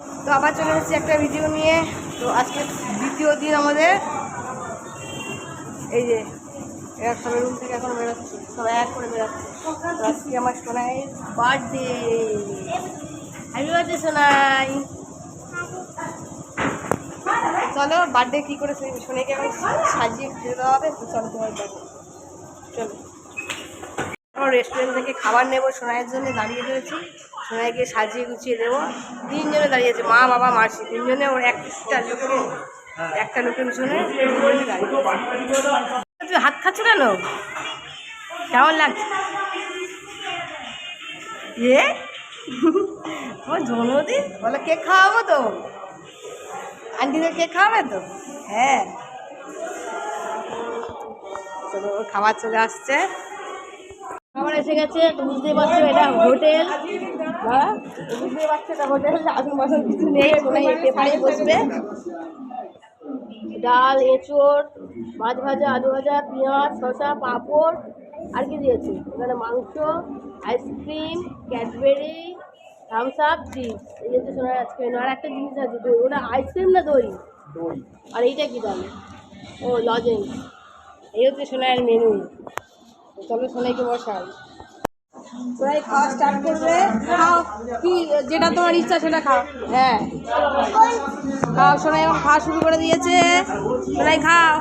তো আবার চলে এসেছি একটা ভিডিও নিয়ে। তো আজকে দ্বিতীয় দিন আমাদের। এই যে এরা সবাই রুম থেকে এখন বেরোচ্ছে, সবাই এক করে বেরোচ্ছে। তো আজকে আমার সোনাইয়ের বার্থডে। Happy birthday Sonai. চলো বার্থডে কী করে সোনাইকে এখন সাজিয়ে খেতে দেওয়া হবে। তো চলো তোমার দেখো, চলো রেস্টুরেন্ট থেকে খাবার নেবো। সোনাইয়ের জন্য দাঁড়িয়ে রয়েছি, সোনাইকে সাজিয়ে গুছিয়ে দেবো। তিনজনে দাঁড়িয়েছে, মা বাবা মাসি তিনজনে। ওর একটা লোকের পিছনে তিনজনে দাঁড়িয়ে। তুই হাত খাচ্ছ কেন? কেমন লাগছে? আমার জন্মদিন বলো, কেক খাওয়াবো তো? আন্টিদের কেক খাওয়াবে তো? হ্যাঁ চলো, খাবার চলে আসছে। খাবার এসে গেছে। তো বুঝতেই পারছো এটা হোটেল। বুঝতেই পারছো এটা হোটেল। আসন বাসন কিছু নেই, সোনাই পেপারে বসবে। ডাল, এঁচোড়, মাছ ভাজা, আলু ভাজা, পেঁয়াজ, শসা, পাঁপড়। আর কি দিয়েছে এখানে? মাংস, ice cream, Cadbury, Thums Up, chips. এই হচ্ছে সোনার আজকে মেনু। আর একটা জিনিস আছে, দই। ওটা আইসক্রিম না দই? আর এইটা কি দাম? ও লজেন্স। এই হচ্ছে সোনার মেনু। চলো সোনাইকে বসাই। সোনাই খাওয়া স্টার্ট করবে। খাও, কি যেটা তোমার ইচ্ছা সেটা খাও। হ্যাঁ খাও। সোনাই এখন খাওয়া শুরু করে দিয়েছে। সোনাই খাও,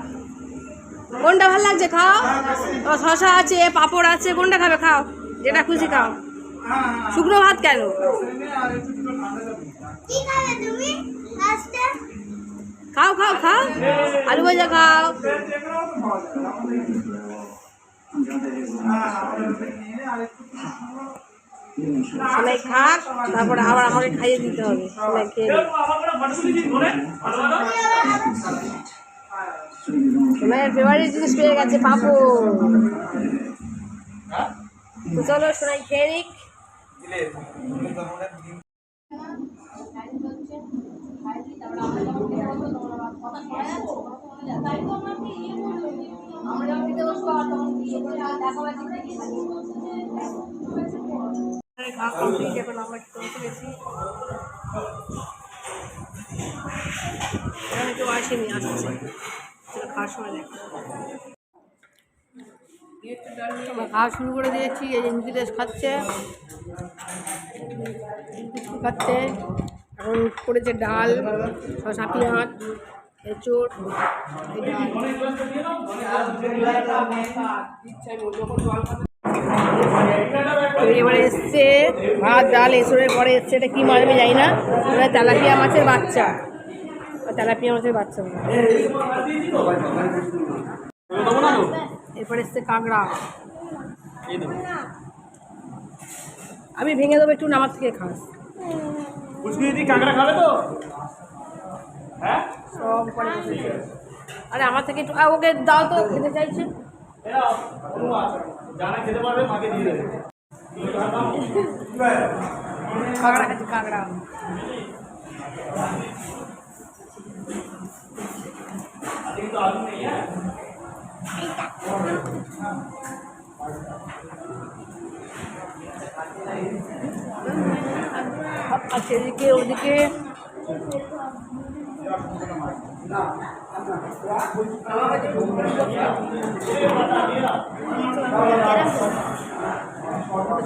কোনটা ভালো লাগছে খাও। শসা আছে, পাঁপড় আছে, কোনটা খাবে খাও, যেটা খুশি খাও। শুকনো ভাত কেন? খাও খাও খাও, আলু ভাজা খাও। সোনাই খাক, তারপরে আবার আমাকে খাইয়ে দিতে হবে। সোনাই খেয়ে সোনাইয়ের ফেভারিট জিনিস পেয়ে গেছে, পাপড়। তো চলো সোনাই খেয়ে নিক। খাওয়া কমপ্লিট, এখন আমরা চলতে গেছি। এখানে কেউ আসেনি, আসছে খাওয়ার সময় দেখো। আমরা খাওয়া শুরু করে দিয়েছি। এই যে নিখিলেশ খাচ্ছে, খাচ্ছে। এখন করেছে ডাল, শসা, পেঁয়াজ, এঁচোড়। এবারে এসছে ভাত, ডাল, এঁচোড়ের পরে এসছে এটা কি মাছ আমি জানি না, ওটা তেলাপিয়া মাছের বাচ্চা। তেলাপিয়া মাছের বাচ্চা। এরপরে এসছে কাঁকড়া। আমি ভেঙে দেবো, একটু আমার থেকে খাস। কাঁকড়া খাবে তো? সব পরে বসেছে। আরে আমার থেকে একটু ওকে দাও তো, খেতে চাইছে। কাঁকড়া খাচ্ছি, কাঁকড়া। আচ্ছা এদিকে ওদিকে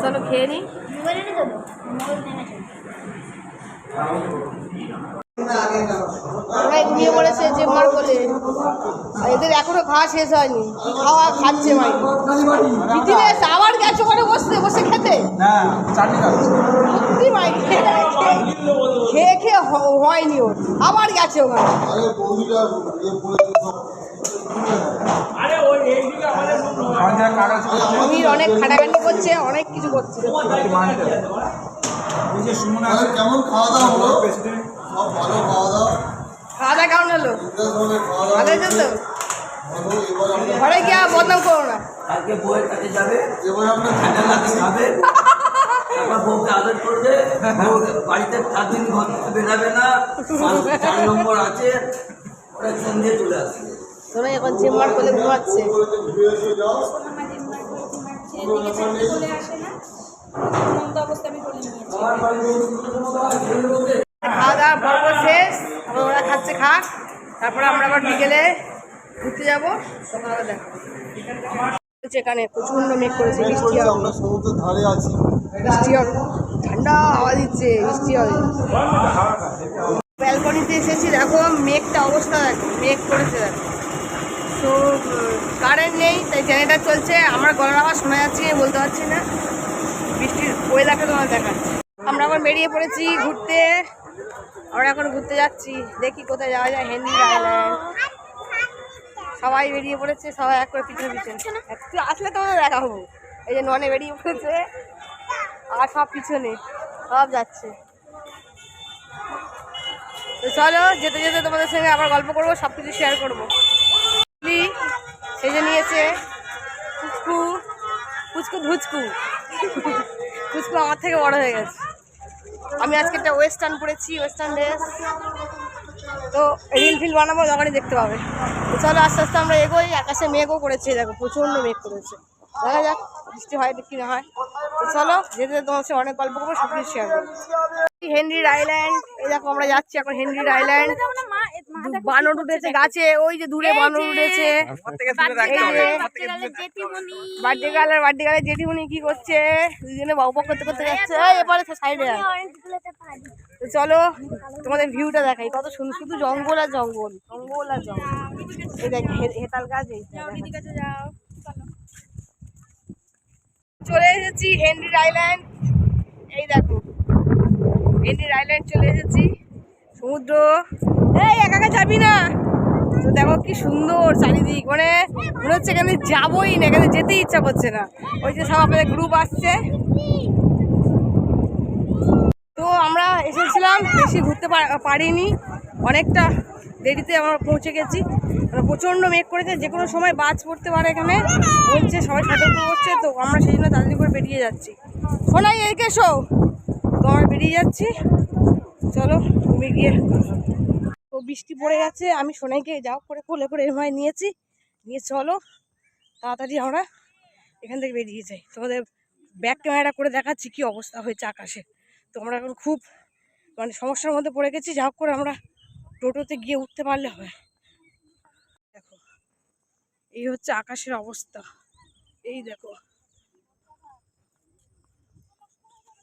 চলো খেয়ে নি। ওরাই ঘুমিয়ে পড়েছে চেম্বার বলে। এদের এখনো খাওয়া শেষ হয়নি, খাওয়া খাচ্ছে ভাই। আবার গেছো ওখানে বসতে, বসে খেতে। সত্যি ভাই, খেয়ে খেয়ে হয়নি ওর, আবার গেছে ওখানে। আমি অনেক খাটাখাটি করছে, অনেক কিছু করছে। কেমন খাওয়া দাওয়া হলো? সব ভালো খাওয়া দাওয়া। খাওয়া দাওয়া কেমন হলো? ভালো হয়েছে তো? ঘরে গিয়ে বদনাম করো না। আজকে বউয়ের কাছে যাবে, এবার আমরা ঠান্ডা লাগে খাবে, তারপর বউকে আদর করবে। বাড়িতে 4 দিন ঘর থেকে বেরাবে না, 4 নম্বর আছে, ওরা সন্ধ্যে চলে আসবে। তোরা এখন চেম্বার করে ঘুমাচ্ছে। খাওয়া দাওয়া তারপরে আমরা আবার বিকেলে ঘুরতে যাবো, তখন আবার দেখো। এখানে প্রচন্ড মেঘ করেছে, বৃষ্টি হবে, আমরা সমুদ্রের ধারে আছি। বৃষ্টি হবে, ঠান্ডা হাওয়া দিচ্ছে, বৃষ্টি হবে। ব্যালকনিতে এসেছি, দেখো মেঘটা অবস্থা, দেখো মেঘ করেছে দেখো। তো কারেন্ট নেই, তাই জেনারেটার চলছে। আমার গলার আওয়াজ শোনা যাচ্ছে বলতে পারছি না, বৃষ্টির ওয়েদারটা তোমার দেখাচ্ছে। আমরা এখন বেরিয়ে পড়েছি ঘুরতে, আমরা এখন ঘুরতে যাচ্ছি, দেখি কোথায় যাওয়া যায়। হেনরি আইল্যান্ড, সবাই বেরিয়ে পড়েছে, সবাই এক করে পিছনে পিছনে। তুই আসলে তোমাদের দেখা হবো। এই যে ননে বেরিয়ে পড়েছে, আর সব পিছনে সব যাচ্ছে। তো চলো, যেতে যেতে তোমাদের সঙ্গে আবার গল্প করবো, সব কিছু শেয়ার করবো। এই যে নিয়েছে পুচকু, পুচকু ভুচকু, পুচকু আমার থেকে বড় হয়ে গেছে। আমি আজকে একটা ওয়েস্টার্ন পরেছি, ওয়েস্টার্ন ড্রেস। তো রিল ফিল বানাবো, তখনই দেখতে পাবে। তো চলো আস্তে আস্তে আমরা এগোই। আকাশে মেঘও করেছে, দেখো প্রচণ্ড মেঘ করেছে, দেখা যাক বৃষ্টি হয় কি না হয়। তো চলো, যেতে যেতে তোমার সাথে অনেক গল্প করবো, সব কিছু শেয়ার করবো। হেনরি আইল্যান্ড, এই দেখো আমরা যাচ্ছি এখন হেনরি আইল্যান্ড। বানর উঠেছে গাছে, ওই যে দূরে বানর উঠেছে। বার্থডে গালের জেঠিমনি কি করছে, দুজনে বাবু করতে করতে যাচ্ছে। এবারে সাইডে তো চলো তোমাদের ভিউটা দেখাই, কত সুন্দর, শুধু জঙ্গল আর জঙ্গল, জঙ্গল আর জঙ্গল। এই দেখ হেতাল গাছ, চলে এসেছি হেনরি আইল্যান্ড। এই দেখো হেনরি আইল্যান্ড চলে এসেছি, সমুদ্র। এই একা একা যাবি না, তো দেখো কি সুন্দর চারিদিক, মানে মনে হচ্ছে এখানে যাবোই না, এখানে যেতেই ইচ্ছা করছে না। ওই যে সব আপনাদের গ্রুপ আসছে। তো আমরা এসেছিলাম, বেশি ঘুরতে পারিনি, অনেকটা দেরিতে আমরা পৌঁছে গেছি। প্রচণ্ড মেঘ করেছে, যে কোনো সময় বাজ পড়তে পারে এখানে বলছে, সবাই সতর্ক করছে। তো আমরা সেই জন্য তাড়াতাড়ি করে বেরিয়ে যাচ্ছি। শোনাই এদিকে এসো, তো আমরা বেরিয়ে যাচ্ছি। চলো তুমি গিয়ে, তো বৃষ্টি পড়ে গেছে, আমি সোনাইকে যাও করে কোলে করে এমআই নিয়েছি, নিয়ে চলো তাড়াতাড়ি আমরা এখান থেকে বেরিয়ে যাই। তোমাদের ব্যাক ক্যামেরা করে দেখাচ্ছি কি অবস্থা হয়েছে আকাশে। তো আমরা এখন খুব মানে সমস্যার মধ্যে পড়ে গেছি, যা করে আমরা টোটোতে গিয়ে উঠতে পারলে হয়। দেখো এই হচ্ছে আকাশের অবস্থা, এই দেখো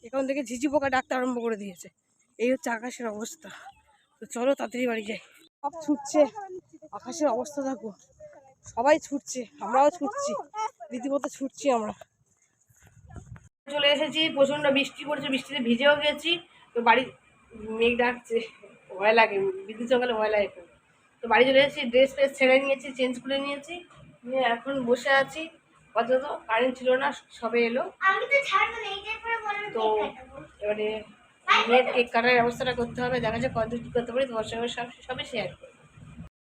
এখন থেকে ঝিঝি পোকা ডাকতে আরম্ভ করে দিয়েছে। এই হচ্ছে আকাশের অবস্থা। তো চলো তাড়াতাড়ি বাড়ি যাই। সব ছুটছে, আকাশের অবস্থা দেখো, সবাই ছুটছে, আমরাও ছুটছি, রীতিমতো ছুটছি আমরা। চলে এসেছি, প্রচণ্ড বৃষ্টি পড়ছে, বৃষ্টিতে ভিজেও গেছি। তো বাড়ি মেঘ ডাকছে, ভয় লাগে, বিদ্যুৎ চমকালে ভয় লাগে। তো বাড়ি চলে এসেছি, ড্রেস ফ্রেস ছেড়ে নিয়েছি, চেঞ্জ করে নিয়েছি, নিয়ে এখন বসে আছি। অথচ কারেন্ট ছিল না, সবে এলো। তো এবারে মেয়ের কেক কাটার ব্যবস্থাটা করতে হবে, দেখা যাক কত কী করতে পারি, তোমার সঙ্গে সবই শেয়ার করি।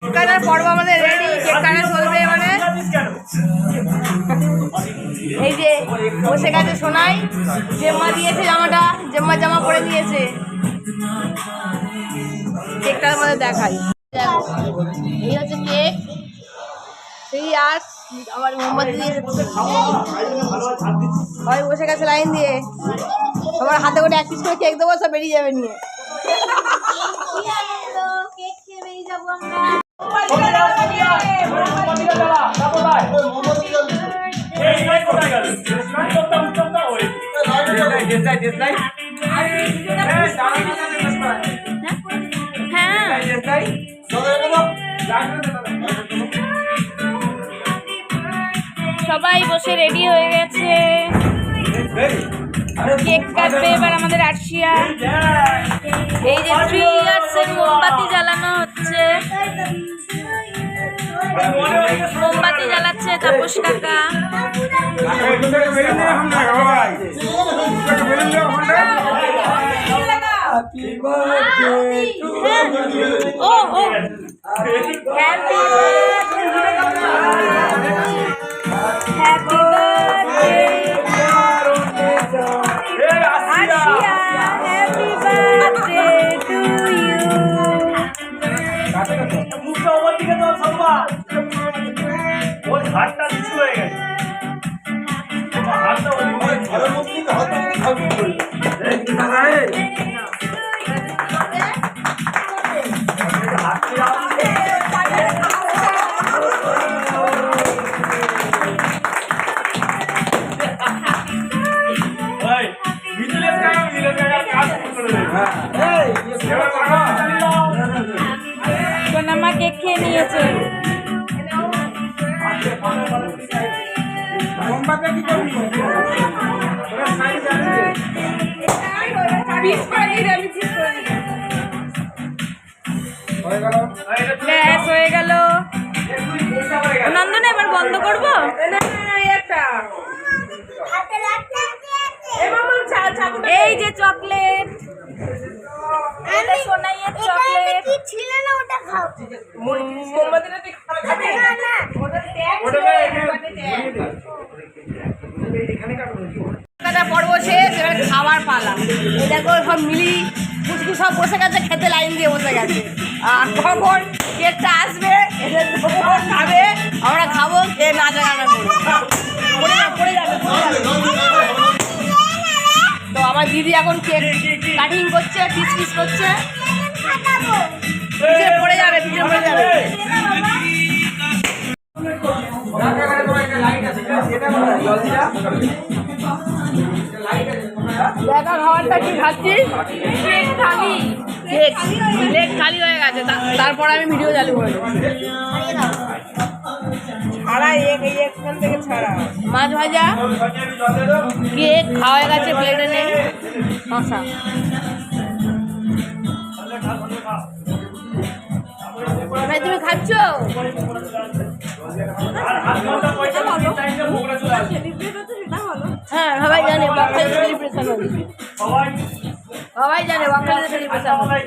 কেক কাটার পর্ব আমাদের রেডি, কেক কাটা চলবে এবারে। এই যে বসে গেছে সোনাই, জেম্মা দিয়েছে জামাটা, জেম্মা জামা পরে দিয়েছে। কেকটা আমাদের দেখাই, এই হচ্ছে কেক। সেই আর আমার মোমবাতি দিয়ে সবাই বসে গেছে লাইন দিয়ে, সবার হাতে করে এক পিস করে কেক দেবো, সব বেরিয়ে যাবে নিয়ে। সবাই বসে রেডি হয়ে গেছে, কেক কাটবে এবার আমাদের আরশিয়া। এই যে 3 ইয়ার্সের মোমবাতি জ্বালানো হচ্ছে, মোমবাতি জ্বালাচ্ছে তাপস কাকা। ও ও হ্যাপি কেক খেয়ে নিয়েছে। ব্যাস হয়ে গেল। নন্দন এবার বন্ধ করবো। এই যে চকলেট, এটা সোনাইয়ের চকলেট। পর্ব শেষ, এবার খাবার পালা। এই দেখো সব মিলি পুচকি সব বসে গেছে, খেতে লাইন দিয়ে বসে গেছে। আর কখন কেকটা আসবে এদের খাবে, আমরা খাবো, খেয়ে নাচা গানা করবো। পড়ে যাবে। তো আমার দিদি এখন কেক কাটিং করছে, পিস পিস করছে। পিছনে পড়ে যাবে, পিছনে পড়ে যাবে। দেখা খাবারটা কি খাচ্ছি? কেক খালি, কেক খালি হয়ে গেছে। তারপর আমি ভিডিও চালু করি। মাছ ভাজা, কেক খাওয়া হয়ে গেছে, প্লেটে নেই শশা। ভাই তুমি খাচ্ছ? হ্যাঁ সবাই জানে বাঙালি সেলিব্রেশন হবে, সবাই জানে বাঙালি সেলিব্রেশন হবে।